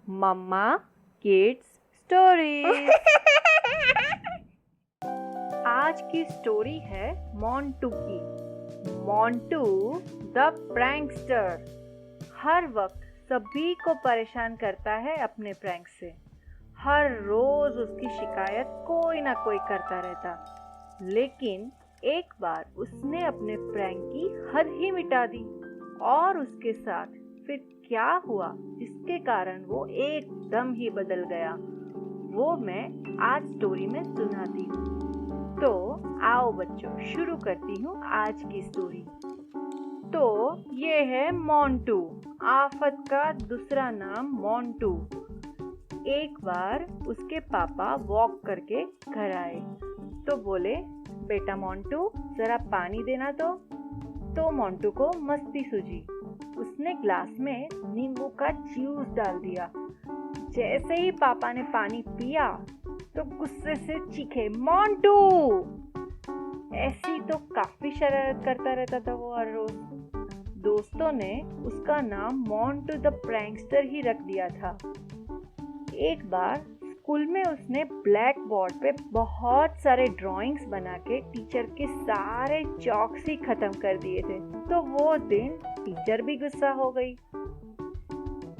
मम्मा kids stories. आज की story है मोंटू की। मोंटू द प्रैंकस्टर हर वक्त सभी को परेशान करता है अपने प्रैंक से। हर रोज उसकी शिकायत कोई ना कोई करता रहता, लेकिन एक बार उसने अपने प्रैंक की हद ही मिटा दी। और उसके साथ फिर क्या हुआ जिसके कारण वो एकदम ही बदल गया, वो मैं आज स्टोरी में सुनाती हूँ। तो आओ बच्चों, शुरू करती हूँ आज की स्टोरी। तो ये है मोंटू, आफत का दूसरा नाम मोंटू। एक बार उसके पापा वॉक करके घर आए तो बोले, बेटा मोंटू जरा पानी देना। तो मोंटू को मस्ती सूझी। उसने ग्लास में नींबू का जूस डाल दिया। जैसे ही पापा ने पानी पिया तो गुस्से से चीखे, मोंटू! ऐसी तो काफी शरारत करता रहता था वो हर रोज। दोस्तों ने उसका नाम मोंटू द प्रैंकस्टर ही रख दिया था। एक बार स्कूल में उसने ब्लैक बोर्ड पे बहुत सारे ड्राइंग्स बना के टीचर के सारे चॉक्स ही खत्म कर दिए थे, तो वो दिन टीचर भी गुस्सा हो गई।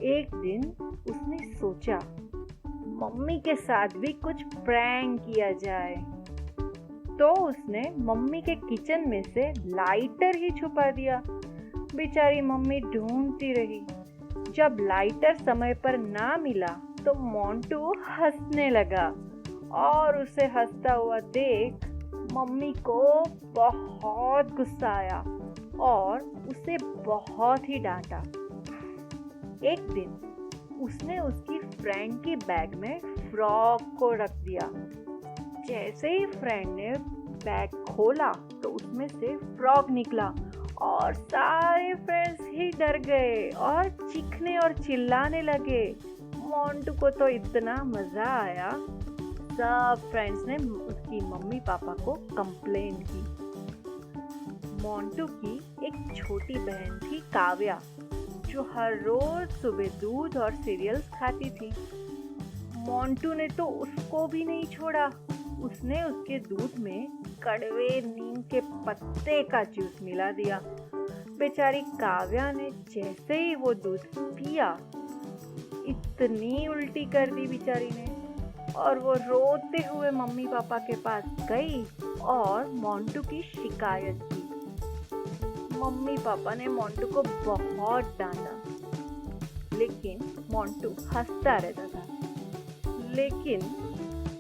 एक दिन उसने सोचा मम्मी के साथ भी कुछ प्रैंक किया जाए। तो उसने मम्मी के किचन में से लाइटर ही छुपा दिया। बेचारी मम्मी ढूंढती रही। जब लाइटर समय पर ना मिला तो मोंटू हंसने लगा और उसे हंसता हुआ देख मम्मी को बहुत गुस्सा आया और उसे बहुत ही डांटा। एक दिन उसने उसकी फ्रेंड की बैग में फ्रॉक को रख दिया। जैसे ही फ्रेंड ने बैग खोला तो उसमें से फ्रॉक निकला और सारे फ्रेंड्स ही डर गए और चीखने और चिल्लाने लगे। मोंटू को तो इतना मजा आया, सब फ्रेंड्स ने उसकी मम्मी पापा को कंप्लेन की। मोंटू की एक छोटी बहन थी काव्या, जो हर रोज सुबह दूध और सीरियल्स खाती थी। मोंटू ने तो उसको भी नहीं छोड़ा। उसने उसके दूध में कड़वे नीम के पत्ते का जूस मिला दिया। बेचारी काव्या ने जैसे ही वो दूध पिया, इतनी उल्टी कर दी बेचारी ने, और वो रोते हुए मम्मी पापा के पास गई और मोंटू की शिकायत की। मम्मी पापा ने मोंटू को बहुत डांटा, लेकिन मोंटू हंसता रहता था। लेकिन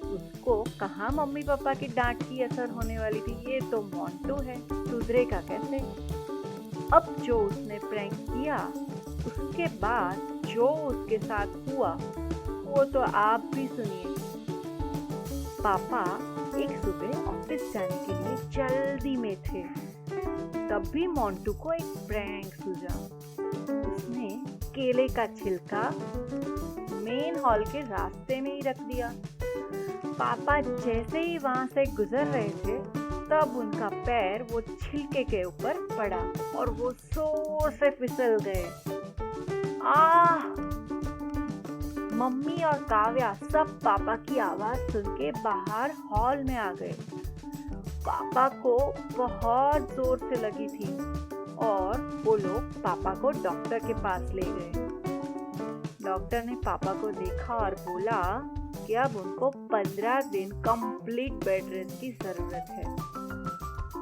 उसको कहाँ मम्मी पापा की डांट की असर होने वाली थी, ये तो मोंटू है, सुधरेगा कैसे। अब जो उसने प्रैंक किया उसके बाद जो उसके साथ हुआ वो तो आप भी सुनिए। पापा एक सुबह ऑफिस जाने के लिए जल्दी में थे, तब भी मोंटू को एक प्रैंक सूझा। उसने केले का छिलका मेन हॉल के रास्ते में ही रख दिया। पापा जैसे ही वहां से गुजर रहे थे तब उनका पैर वो छिलके के ऊपर पड़ा और वो जोर से फिसल गए। आह! मम्मी और काव्या सब पापा की आवाज सुन के बाहर हॉल में आ गए। पापा को बहुत जोर से लगी थी और वो लोग पापा को डॉक्टर के पास ले गए। डॉक्टर ने पापा को देखा और बोला कि अब उनको 15 दिन कंप्लीट बेड रेस्ट की जरूरत है।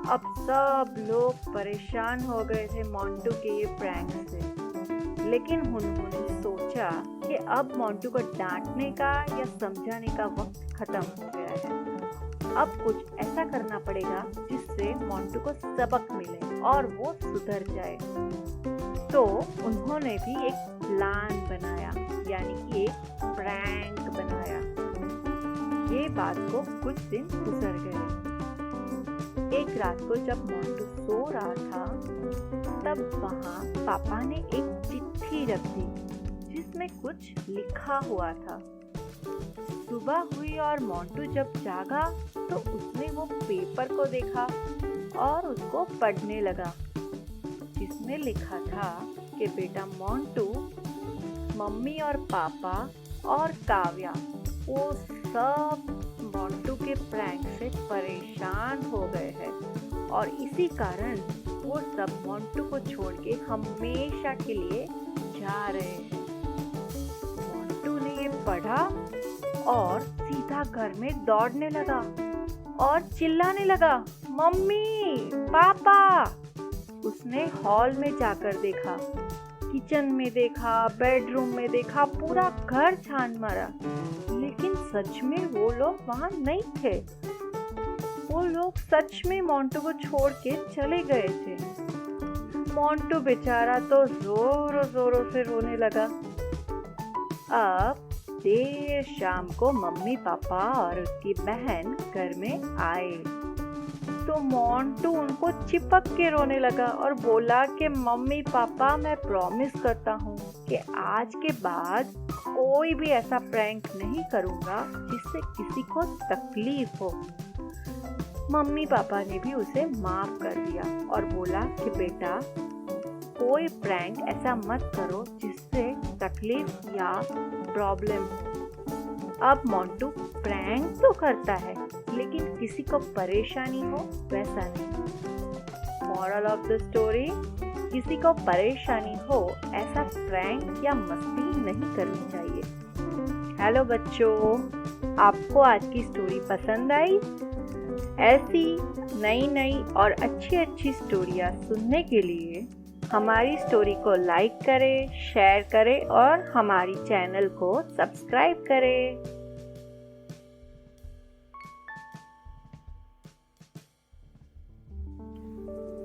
अब सब लोग परेशान हो गए थे मोंटू के ये प्रैंक से, लेकिन उन्होंने सोचा कि अब मोंटू को डांटने का या समझाने का वक्त खत्म हो गया है। अब कुछ ऐसा करना पड़ेगा जिससे मोंटू को सबक मिले और वो सुधर जाए। तो उन्होंने भी एक प्लान बनाया, यानी कि एक प्रैंक बनाया। ये बात को कुछ दिन गुजर गए। एक रात को जब मोंटू सो रहा था तब वहाँ पापा ने एक चिट्ठी रख दी जिसमें कुछ लिखा हुआ था। सुबह हुई और मोंटू जब जागा तो उसने वो पेपर को देखा और उसको पढ़ने लगा, जिसमें लिखा था कि बेटा मोंटू, मम्मी और पापा और काव्या वो सब मोंटू के प्रैंक से परेशान हो गए हैं और इसी कारण वो सब मोंटू को छोड़ के हमेशा के लिए जा रहे हैं। मोंटू ने ये पढ़ा और सीधा घर में दौड़ने लगा और चिल्लाने लगा, मम्मी, पापा। उसने हॉल में जाकर देखा, किचन में देखा, बेडरूम में देखा, पूरा घर छान मारा, लेकिन सच में वो लोग वहां नहीं थे। वो लोग सच में मोंटू को छोड़ के चले गए थे। मोंटू बेचारा तो जोरों जोरों से रोने लगा। अब देर शाम को मम्मी पापा और उसकी बहन घर में आए तो मोंटू उनको चिपक के रोने लगा और बोला कि मम्मी पापा, मैं प्रॉमिस करता हूँ कि आज के बाद कोई भी ऐसा प्रैंक नहीं करूँगा जिससे किसी को तकलीफ हो। मम्मी पापा ने भी उसे माफ कर दिया और बोला कि बेटा, कोई प्रैंक ऐसा मत करो जिससे तकलीफ या प्रॉब्लम हो। अब मोंटू प्रैंक तो करता है लेकिन किसी को परेशानी हो वैसा नहीं। मॉरल ऑफ द स्टोरी, किसी को परेशानी हो ऐसा प्रैंक या मस्ती नहीं करनी चाहिए। हेलो बच्चों, आपको आज की स्टोरी पसंद आई? ऐसी नई नई और अच्छी अच्छी स्टोरियाँ सुनने के लिए हमारी स्टोरी को लाइक करें, शेयर करें और हमारी चैनल को सब्सक्राइब करें।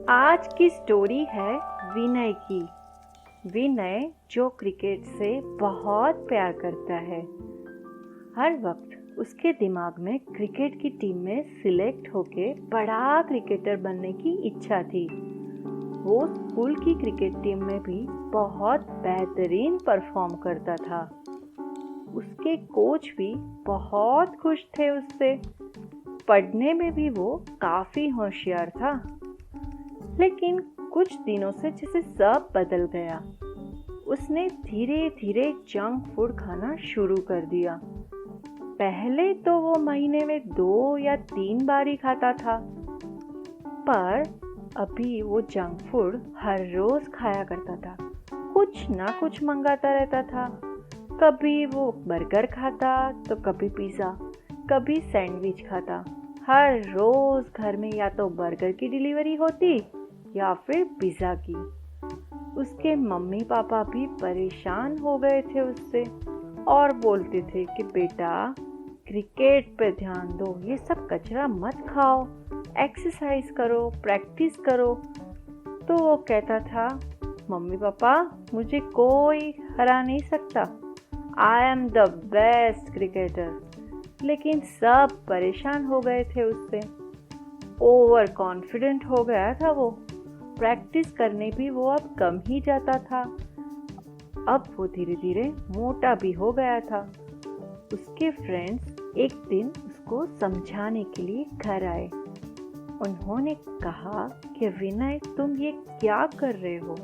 आज की स्टोरी है विनय की। विनय जो क्रिकेट से बहुत प्यार करता है। हर वक्त उसके दिमाग में क्रिकेट की टीम में सिलेक्ट होके बड़ा क्रिकेटर बनने की इच्छा थी। वो स्कूल की क्रिकेट टीम में भी बहुत बेहतरीन परफॉर्म करता था। उसके कोच भी बहुत खुश थे उससे। पढ़ने में भी वो काफी होशियार था। लेकिन कुछ दिनों से जैसे सब बदल गया। उसने धीरे धीरे जंक फूड खाना शुरू कर दिया। पहले तो वो महीने में 2 या 3 बार ही खाता था, पर अभी वो जंक फूड हर रोज खाया करता था। कुछ ना कुछ मंगाता रहता था। कभी वो बर्गर खाता तो कभी पिज़्ज़ा, कभी सैंडविच खाता। हर रोज घर में या तो बर्गर की डिलीवरी होती या फिर पिज़्ज़ा की। उसके मम्मी पापा भी परेशान हो गए थे उससे और बोलते थे कि बेटा, क्रिकेट पे ध्यान दो, ये सब कचरा मत खाओ, एक्सरसाइज करो, प्रैक्टिस करो। तो वो कहता था, मम्मी पापा, मुझे कोई हरा नहीं सकता, I am the best cricketer. लेकिन सब परेशान हो गए थे उससे। ओवर कॉन्फिडेंट हो गया था वो। प्रैक्टिस करने भी वो अब कम ही जाता था। अब वो धीरे धीरे मोटा भी हो गया था। उसके फ्रेंड्स एक दिन उसको समझाने के लिए घर आए। उन्होंने कहा कि विनय, तुम ये क्या कर रहे हो?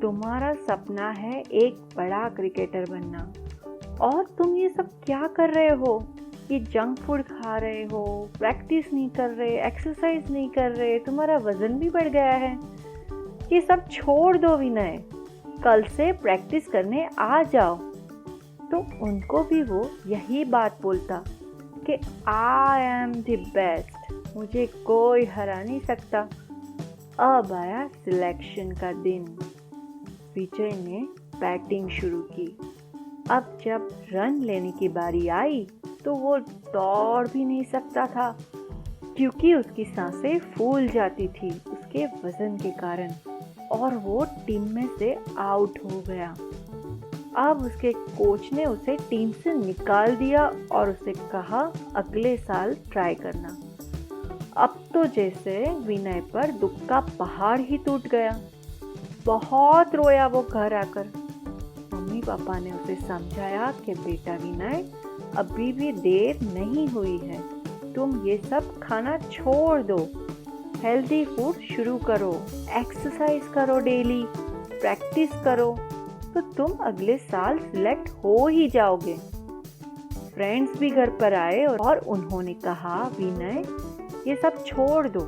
तुम्हारा सपना है एक बड़ा क्रिकेटर बनना और तुम ये सब क्या कर रहे हो? ये जंक फूड खा रहे हो, प्रैक्टिस नहीं कर रहे, एक्सरसाइज नहीं कर रहे, तुम्हारा वजन भी बढ़ गया है। ये सब छोड़ दो विनय, कल से प्रैक्टिस करने आ जाओ। तो उनको भी वो यही बात बोलता कि आई एम द बेस्ट, मुझे कोई हरा नहीं सकता। अब आया सिलेक्शन का दिन। विजय ने बैटिंग शुरू की। अब जब रन लेने की बारी आई तो वो दौड़ भी नहीं सकता था क्योंकि उसकी सांसें फूल जाती थी उसके वजन के कारण और वो टीम में से आउट हो गया। अब उसके कोच ने उसे टीम से निकाल दिया और उसे कहा अगले साल ट्राई करना। अब तो जैसे विनय पर दुख का पहाड़ ही टूट गया। बहुत रोया वो घर आकर। मम्मी पापा ने उसे समझाया कि बेटा विनय, अभी भी देर नहीं हुई है, तुम ये सब खाना छोड़ दो, हेल्दी फूड शुरू करो, एक्सरसाइज करो, डेली प्रैक्टिस करो। तो तुम अगले साल सिलेक्ट हो ही जाओगे। फ्रेंड्स भी घर पर आए और उन्होंने कहा, विनय ये सब छोड़ दो।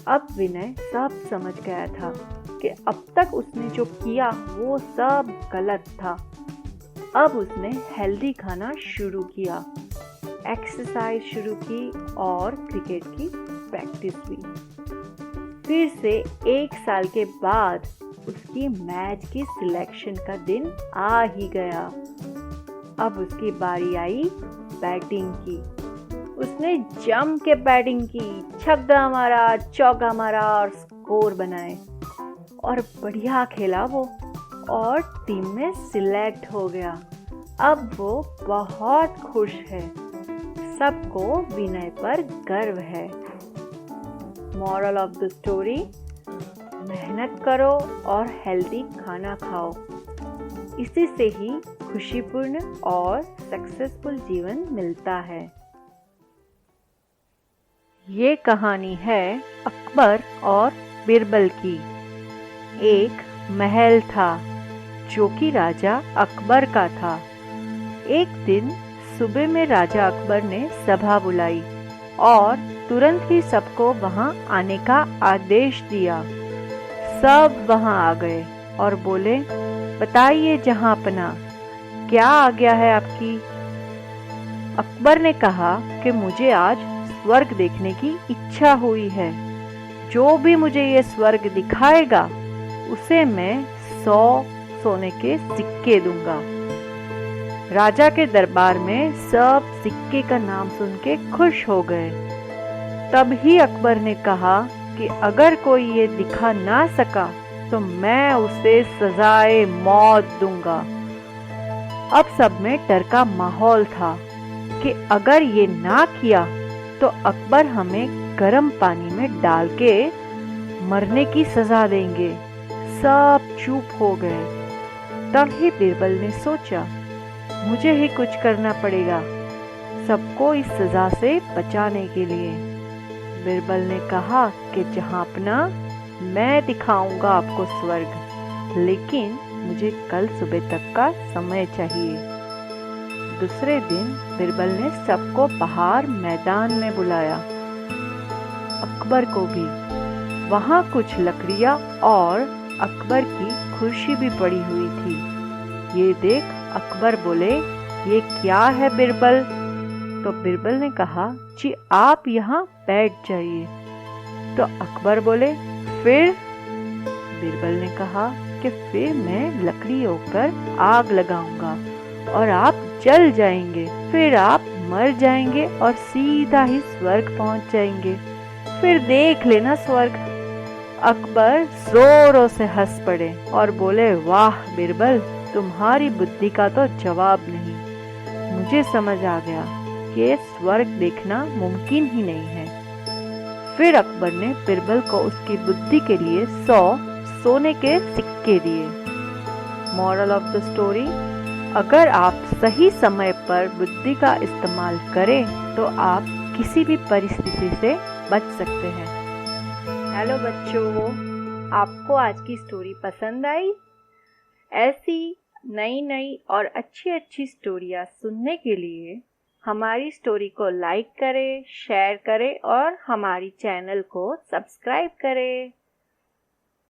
अब विनय सब समझ गया था कि अब तक उसने जो किया वो सब गलत था। अब उसने हेल्दी खाना शुरू किया, एक्सरसाइज शुरू की और क्रिकेट की प्रैक्टिस भी। फिर से 1 साल के बाद उसकी मैच की सिलेक्शन का दिन आ ही गया। अब उसकी बारी आई बैटिंग की। उसने जम के बैटिंग की, छक्का मारा, चौका मारा और स्कोर बनाए और बढ़िया खेला वो और टीम में सिलेक्ट हो गया। अब वो बहुत खुश है। सबको विनय पर गर्व है। मॉरल ऑफ द स्टोरी, मेहनत करो और हेल्दी खाना खाओ। इसी से ही खुशीपूर्ण और सक्सेसफुल जीवन मिलता है। ये कहानी है अकबर और बिरबल की। एक महल था जो कि राजा अकबर का था। एक दिन सुबह में राजा अकबर ने सभा बुलाई और तुरंत ही सबको वहां आने का आदेश दिया। सब वहां आ गए और बोले, बताइए जहांपना, क्या आज्ञा है आपकी? अकबर ने कहा कि मुझे आज स्वर्ग देखने की इच्छा हुई है। जो भी मुझे ये स्वर्ग दिखाएगा उसे मैं 100 सोने के सिक्के दूंगा। राजा के दरबार में सब सिक्के का नाम सुन के खुश हो गए। तब ही अकबर ने कहा कि अगर कोई ये दिखा ना सका तो मैं उसे सजाए मौत दूंगा। अब सब में डर का माहौल था कि अगर ये ना किया तो अकबर हमें गर्म पानी में डाल के मरने की सजा देंगे। सब चुप हो गए। तब ही बिरबल ने सोचा, मुझे ही कुछ करना पड़ेगा सबको इस सजा से बचाने के लिए। बिरबल ने कहा कि जहांपना, मैं दिखाऊंगा आपको स्वर्ग, लेकिन मुझे कल सुबह तक का समय चाहिए। दूसरे दिन बिरबल ने सबको बाहर मैदान में बुलाया, अकबर को भी। वहां कुछ लकड़ियां और अकबर की कुर्सी भी पड़ी हुई थी। ये देख अकबर बोले, ये क्या है बिरबल? तो बिरबल ने कहा, जी आप यहाँ बैठ जाइए। तो अकबर बोले, फिर? बिरबल ने कहा कि फिर मैं लकड़ियों पर आग लगाऊंगा और आप जल जाएंगे। फिर आप मर जाएंगे और सीधा ही स्वर्ग पहुंच जाएंगे। फिर देख लेना स्वर्ग। अकबर जोरों से हंस पड़े और बोले, वाह बिरबल, तुम्हारी बुद्धि का तो जवाब नहीं। मुझे समझ आ गया कि स्वर्ग देखना मुमकिन ही नहीं है। फिर अकबर ने बिरबल को उसकी बुद्धि के लिए 100 सोने के सिक्के दिए। मॉरल ऑफ द स्टोरी, अगर आप सही समय पर बुद्धि का इस्तेमाल करें तो आप किसी भी परिस्थिति से बच सकते हैं। हेलो बच्चों, आपको आज की स्टोरी पसंद आई? ऐसी नई नई और अच्छी अच्छी स्टोरियाँ सुनने के लिए हमारी स्टोरी को लाइक करें, शेयर करें और हमारी चैनल को सब्सक्राइब करें।